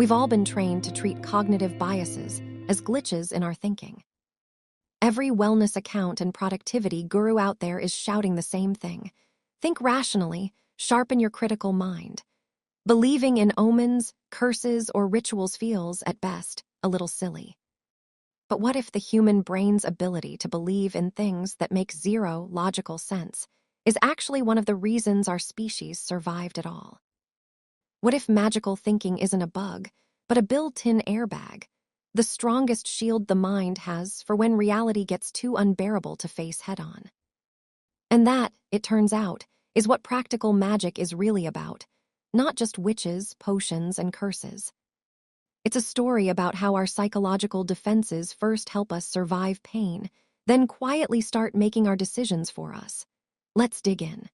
We've all been trained to treat cognitive biases as glitches in our thinking. Every wellness account and productivity guru out there is shouting the same thing. Think rationally, sharpen your critical mind. Believing in omens, curses, or rituals feels, at best, a little silly. But what if the human brain's ability to believe in things that make zero logical sense is actually one of the reasons our species survived at all? What if magical thinking isn't a bug, but a built-in airbag, the strongest shield the mind has for when reality gets too unbearable to face head-on? And that, it turns out, is what practical magic is really about, not just witches, potions, and curses. It's a story about how our psychological defenses first help us survive pain, then quietly start making our decisions for us. Let's dig in.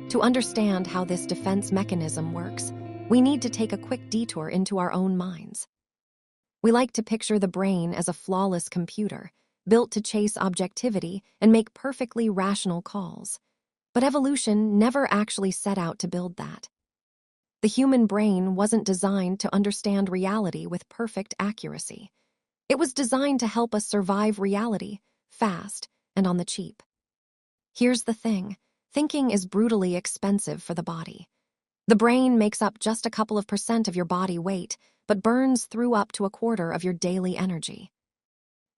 To understand how this defense mechanism works, we need to take a quick detour into our own minds. We like to picture the brain as a flawless computer, built to chase objectivity and make perfectly rational calls. But evolution never actually set out to build that. The human brain wasn't designed to understand reality with perfect accuracy. It was designed to help us survive reality, fast and on the cheap. Here's the thing. Thinking is brutally expensive for the body. The brain makes up just a couple of % of your body weight, but burns through up to a quarter of your daily energy.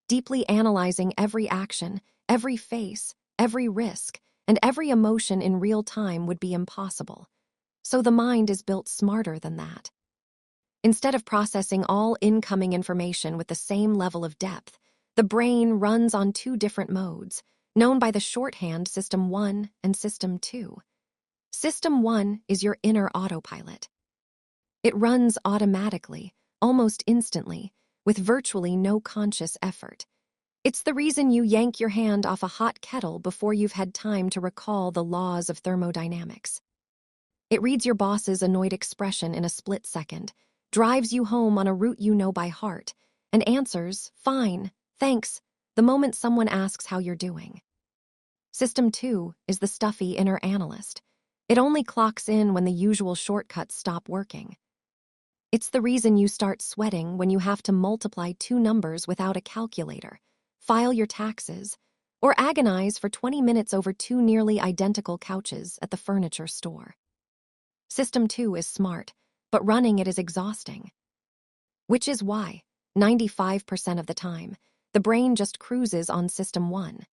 Deeply analyzing every action, every face, every risk, and every emotion in real time would be impossible. So the mind is built smarter than that. Instead of processing all incoming information with the same level of depth, the brain runs on two different modes, known by the shorthand System 1 and System 2. System 1 is your inner autopilot. It runs automatically, almost instantly, with virtually no conscious effort. It's the reason you yank your hand off a hot kettle before you've had time to recall the laws of thermodynamics. It reads your boss's annoyed expression in a split second, drives you home on a route you know by heart, and answers, "Fine, thanks," the moment someone asks how you're doing. System 2 is the stuffy inner analyst. It only clocks in when the usual shortcuts stop working. It's the reason you start sweating when you have to multiply two numbers without a calculator, file your taxes, or agonize for 20 minutes over two nearly identical couches at the furniture store. System 2 is smart, but running it is exhausting. Which is why, 95% of the time, the brain just cruises on System 1.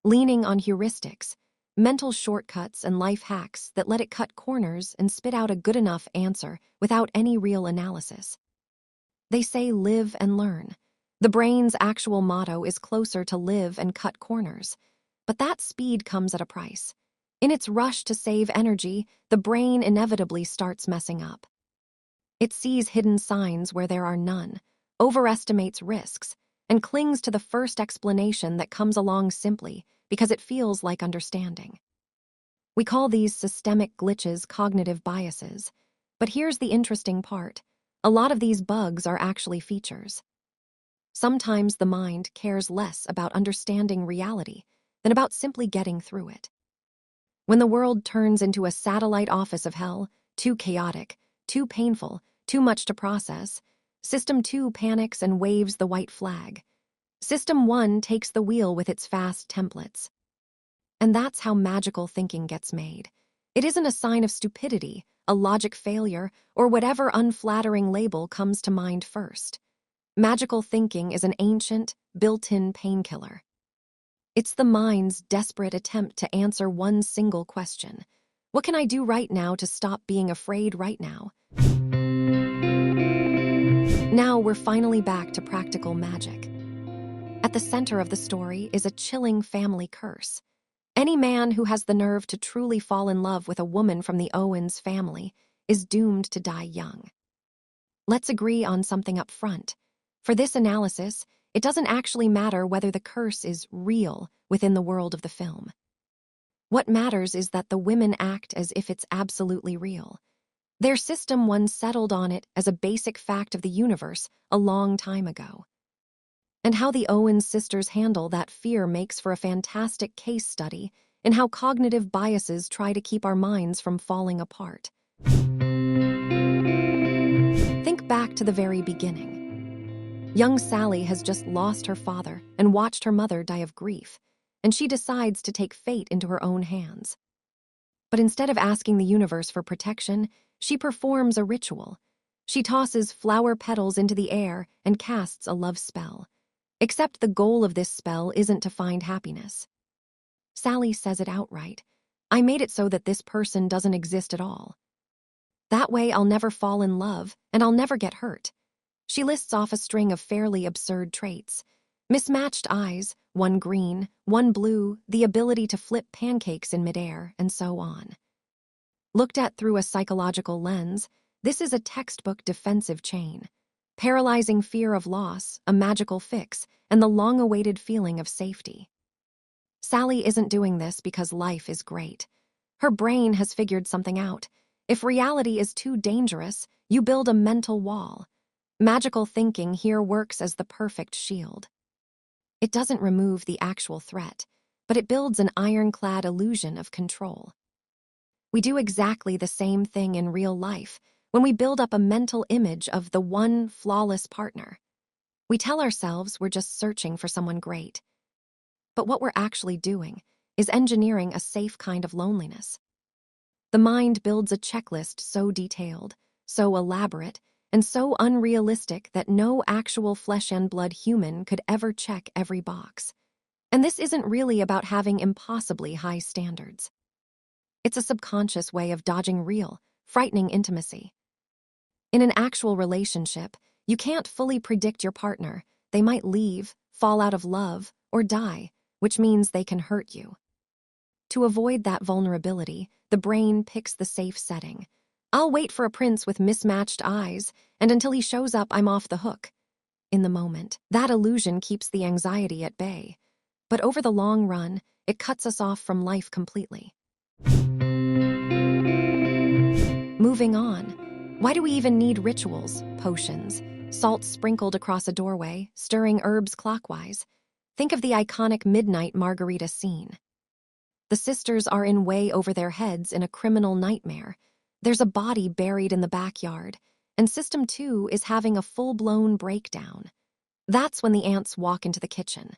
Leaning on heuristics, mental shortcuts, and life hacks that let it cut corners and spit out a good enough answer without any real analysis. They say live and learn. The brain's actual motto is closer to live and cut corners, but that speed comes at a price. In its rush to save energy, the brain inevitably starts messing up. It sees hidden signs where there are none, overestimates risks, and clings to the first explanation that comes along simply because it feels like understanding. We call these systemic glitches cognitive biases, but here's the interesting part. A lot of these bugs are actually features. Sometimes the mind cares less about understanding reality than about simply getting through it. When the world turns into a satellite office of hell, too chaotic, too painful, too much to process, System 2 panics and waves the white flag. System 1 takes the wheel with its fast templates. And that's how magical thinking gets made. It isn't a sign of stupidity, a logic failure, or whatever unflattering label comes to mind first. Magical thinking is an ancient, built-in painkiller. It's the mind's desperate attempt to answer one single question. What can I do right now to stop being afraid right now? Now we're finally back to practical magic. At the center of the story is a chilling family curse. Any man who has the nerve to truly fall in love with a woman from the Owens family is doomed to die young. Let's agree on something up front. For this analysis, it doesn't actually matter whether the curse is real within the world of the film. What matters is that the women act as if it's absolutely real. Their System 1 settled on it as a basic fact of the universe a long time ago. And how the Owens sisters handle that fear makes for a fantastic case study in how cognitive biases try to keep our minds from falling apart. Think back to the very beginning. Young Sally has just lost her father and watched her mother die of grief, and she decides to take fate into her own hands. But instead of asking the universe for protection, she performs a ritual. She tosses flower petals into the air and casts a love spell. Except the goal of this spell isn't to find happiness. Sally says it outright. I made it so that this person doesn't exist at all. That way I'll never fall in love and I'll never get hurt. She lists off a string of fairly absurd traits. Mismatched eyes, one green, one blue, the ability to flip pancakes in midair, and so on. Looked at through a psychological lens, this is a textbook defensive chain. Paralyzing fear of loss, a magical fix, and the long-awaited feeling of safety. Sally isn't doing this because life is great. Her brain has figured something out. If reality is too dangerous, you build a mental wall. Magical thinking here works as the perfect shield. It doesn't remove the actual threat, but it builds an ironclad illusion of control. We do exactly the same thing in real life when we build up a mental image of the one flawless partner. We tell ourselves we're just searching for someone great. But what we're actually doing is engineering a safe kind of loneliness. The mind builds a checklist so detailed, so elaborate, and so unrealistic that no actual flesh and blood human could ever check every box. And this isn't really about having impossibly high standards. It's a subconscious way of dodging real, frightening intimacy. In an actual relationship, you can't fully predict your partner. They might leave, fall out of love, or die, which means they can hurt you. To avoid that vulnerability, the brain picks the safe setting. I'll wait for a prince with mismatched eyes, and until he shows up, I'm off the hook. In the moment, that illusion keeps the anxiety at bay. But over the long run, it cuts us off from life completely. Moving on. Why do we even need rituals, potions, salt sprinkled across a doorway, stirring herbs clockwise? Think of the iconic midnight margarita scene. The sisters are in way over their heads in a criminal nightmare. There's a body buried in the backyard, and System 2 is having a full-blown breakdown. That's when the ants walk into the kitchen.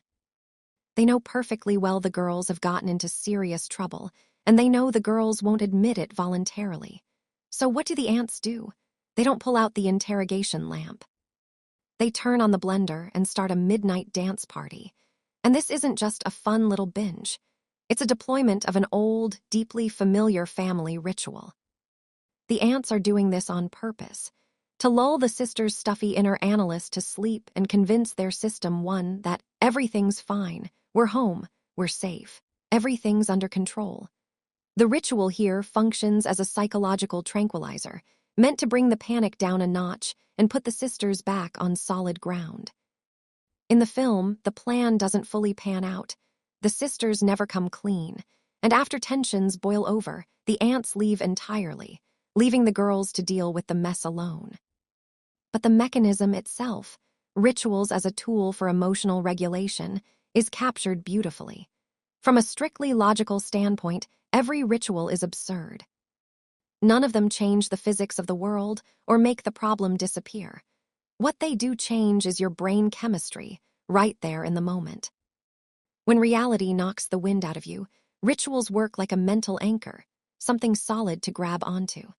They know perfectly well the girls have gotten into serious trouble, and they know the girls won't admit it voluntarily. So what do the ants do? They don't pull out the interrogation lamp. They turn on the blender and start a midnight dance party. And this isn't just a fun little binge. It's a deployment of an old, deeply familiar family ritual. The ants are doing this on purpose, to lull the sisters' stuffy inner analyst to sleep and convince their System 1 that everything's fine, we're home, we're safe, everything's under control. The ritual here functions as a psychological tranquilizer, meant to bring the panic down a notch and put the sisters back on solid ground. In the film, the plan doesn't fully pan out. The sisters never come clean, and after tensions boil over, the ants leave entirely, leaving the girls to deal with the mess alone. But the mechanism itself, rituals as a tool for emotional regulation, is captured beautifully. From a strictly logical standpoint, every ritual is absurd. None of them change the physics of the world or make the problem disappear. What they do change is your brain chemistry, right there in the moment. When reality knocks the wind out of you, rituals work like a mental anchor, something solid to grab onto.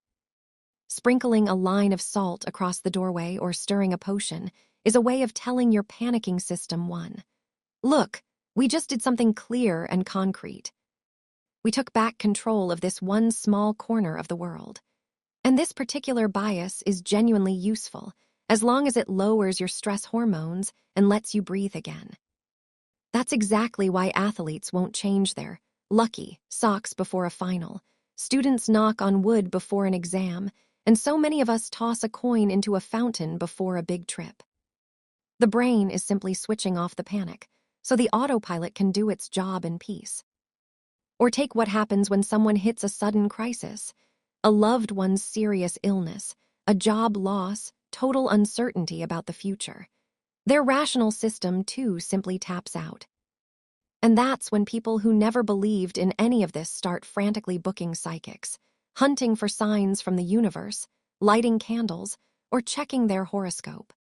Sprinkling a line of salt across the doorway or stirring a potion is a way of telling your panicking System 1, look, we just did something clear and concrete. We took back control of this one small corner of the world. And this particular bias is genuinely useful, as long as it lowers your stress hormones and lets you breathe again. That's exactly why athletes won't change their lucky socks before a final, students knock on wood before an exam, and so many of us toss a coin into a fountain before a big trip. The brain is simply switching off the panic, so the autopilot can do its job in peace. Or take what happens when someone hits a sudden crisis, a loved one's serious illness, a job loss, total uncertainty about the future. Their rational system, too, simply taps out. And that's when people who never believed in any of this start frantically booking psychics, hunting for signs from the universe, lighting candles, or checking their horoscope.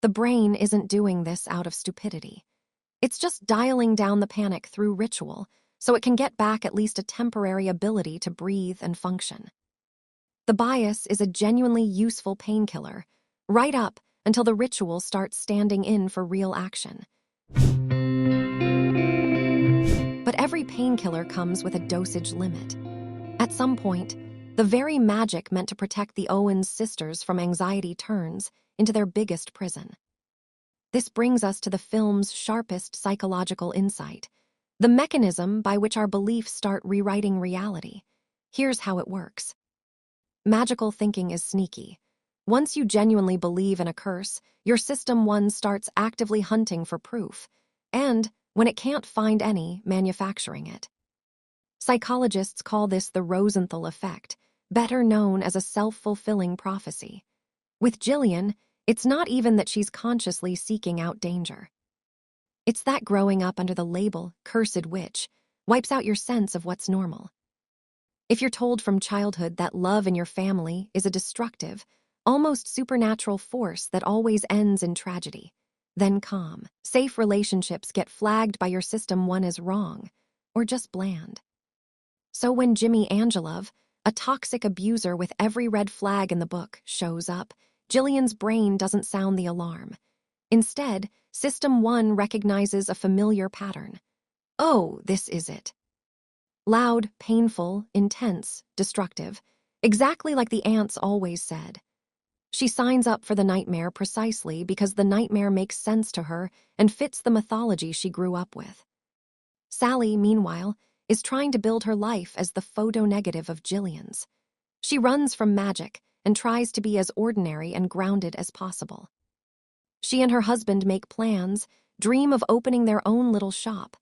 The brain isn't doing this out of stupidity. It's just dialing down the panic through ritual so it can get back at least a temporary ability to breathe and function. The bias is a genuinely useful painkiller, right up until the ritual starts standing in for real action. But every painkiller comes with a dosage limit. At some point, the very magic meant to protect the Owens sisters from anxiety turns into their biggest prison. This brings us to the film's sharpest psychological insight, the mechanism by which our beliefs start rewriting reality. Here's how it works. Magical thinking is sneaky. Once you genuinely believe in a curse, your system one starts actively hunting for proof, and, when it can't find any, manufacturing it. Psychologists call this the Rosenthal effect, better known as a self-fulfilling prophecy. With Jillian, it's not even that she's consciously seeking out danger. It's that growing up under the label cursed witch wipes out your sense of what's normal. If you're told from childhood that love in your family is a destructive, almost supernatural force that always ends in tragedy, then calm, safe relationships get flagged by your system one as wrong, or just bland. So when Jimmy Angelov, a toxic abuser with every red flag in the book, shows up, Jillian's brain doesn't sound the alarm. Instead, System 1 recognizes a familiar pattern. Oh, this is it. Loud, painful, intense, destructive, exactly like the aunts always said. She signs up for the nightmare precisely because the nightmare makes sense to her and fits the mythology she grew up with. Sally, meanwhile, is trying to build her life as the photo-negative of Jillian's. She runs from magic and tries to be as ordinary and grounded as possible. She and her husband make plans, dream of opening their own little shop,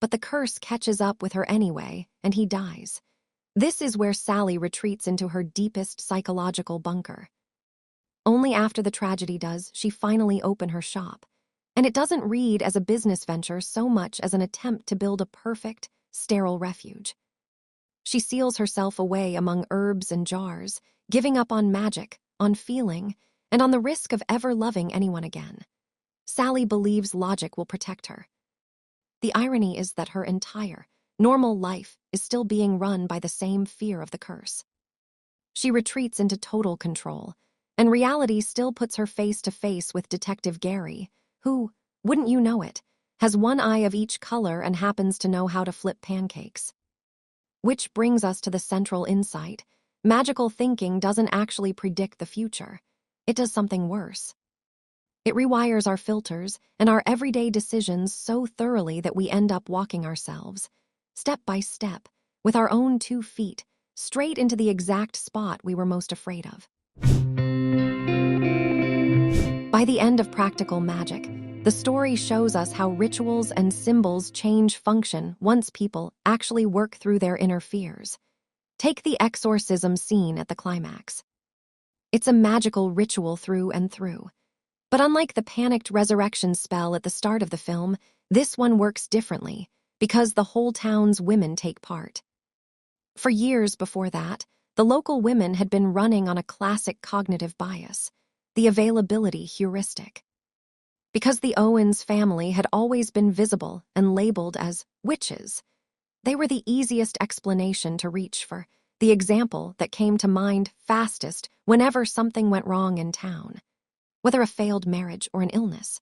but the curse catches up with her anyway, and he dies. This is where Sally retreats into her deepest psychological bunker. Only after the tragedy does she finally open her shop, and it doesn't read as a business venture so much as an attempt to build a perfect, sterile refuge. She seals herself away among herbs and jars, giving up on magic, on feeling, and on the risk of ever loving anyone again. Sally believes logic will protect her. The irony is that her entire, normal life is still being run by the same fear of the curse. She retreats into total control, and reality still puts her face to face with Detective Gary, who, wouldn't you know it, has one eye of each color and happens to know how to flip pancakes. Which brings us to the central insight. Magical thinking doesn't actually predict the future. It does something worse. It rewires our filters and our everyday decisions so thoroughly that we end up walking ourselves, step by step, with our own 2 feet, straight into the exact spot we were most afraid of. By the end of Practical Magic, the story shows us how rituals and symbols change function once people actually work through their inner fears. Take the exorcism scene at the climax. It's a magical ritual through and through. But unlike the panicked resurrection spell at the start of the film, this one works differently because the whole town's women take part. For years before that, the local women had been running on a classic cognitive bias, the availability heuristic. Because the Owens family had always been visible and labeled as witches, they were the easiest explanation to reach for, the example that came to mind fastest whenever something went wrong in town, whether a failed marriage or an illness.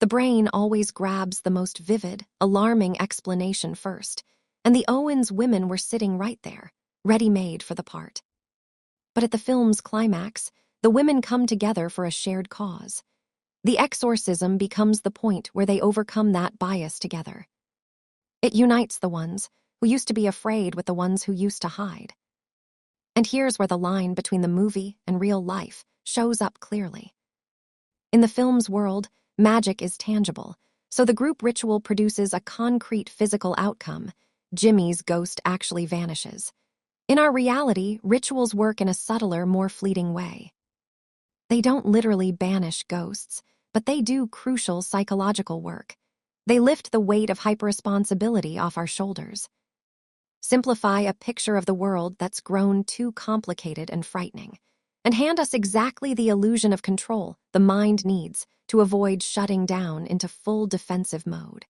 The brain always grabs the most vivid, alarming explanation first, and the Owens women were sitting right there, ready-made for the part. But at the film's climax, the women come together for a shared cause. The exorcism becomes the point where they overcome that bias together. It unites the ones who used to be afraid with the ones who used to hide. And here's where the line between the movie and real life shows up clearly. In the film's world, magic is tangible, so the group ritual produces a concrete physical outcome. Jimmy's ghost actually vanishes. In our reality, rituals work in a subtler, more fleeting way. They don't literally banish ghosts, but they do crucial psychological work. They lift the weight of hyperresponsibility off our shoulders. Simplify a picture of the world that's grown too complicated and frightening, and hand us exactly the illusion of control the mind needs to avoid shutting down into full defensive mode.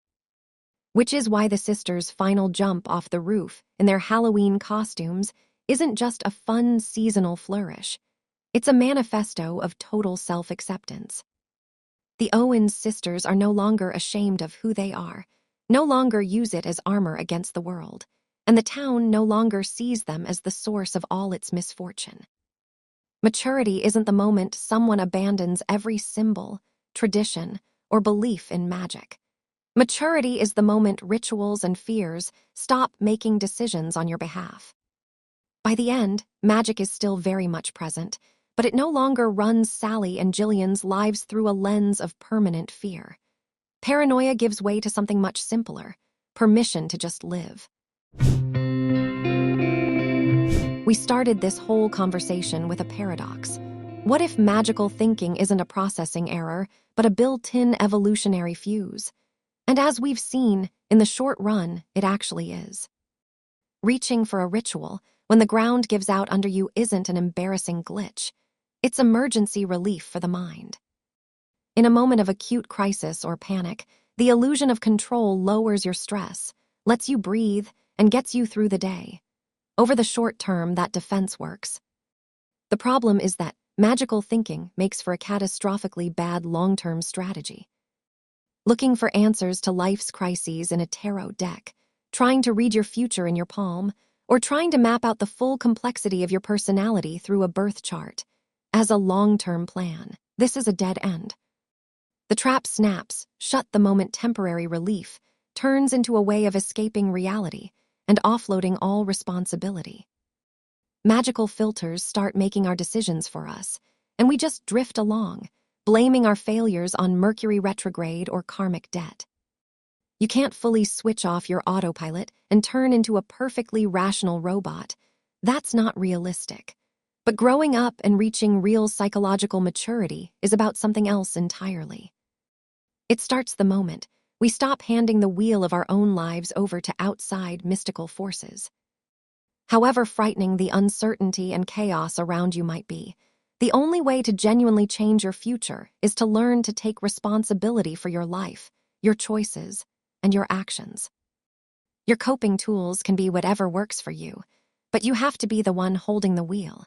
Which is why the sisters' final jump off the roof in their Halloween costumes isn't just a fun seasonal flourish. It's a manifesto of total self-acceptance. The Owens sisters are no longer ashamed of who they are, no longer use it as armor against the world, and the town no longer sees them as the source of all its misfortune. Maturity isn't the moment someone abandons every symbol, tradition, or belief in magic. Maturity is the moment rituals and fears stop making decisions on your behalf. By the end, magic is still very much present, but it no longer runs Sally and Jillian's lives through a lens of permanent fear. Paranoia gives way to something much simpler: permission to just live. We started this whole conversation with a paradox. What if magical thinking isn't a processing error, but a built-in evolutionary fuse? And as we've seen, in the short run, it actually is. Reaching for a ritual when the ground gives out under you isn't an embarrassing glitch. It's emergency relief for the mind. In a moment of acute crisis or panic, the illusion of control lowers your stress, lets you breathe, and gets you through the day. Over the short term, that defense works. The problem is that magical thinking makes for a catastrophically bad long-term strategy. Looking for answers to life's crises in a tarot deck, trying to read your future in your palm, or trying to map out the full complexity of your personality through a birth chart. As a long-term plan, this is a dead end. The trap snaps, shut the moment temporary relief, turns into a way of escaping reality and offloading all responsibility. Magical filters start making our decisions for us, and we just drift along, blaming our failures on Mercury retrograde or karmic debt. You can't fully switch off your autopilot and turn into a perfectly rational robot. That's not realistic. But growing up and reaching real psychological maturity is about something else entirely. It starts the moment we stop handing the wheel of our own lives over to outside mystical forces. However frightening the uncertainty and chaos around you might be, the only way to genuinely change your future is to learn to take responsibility for your life, your choices, and your actions. Your coping tools can be whatever works for you, but you have to be the one holding the wheel.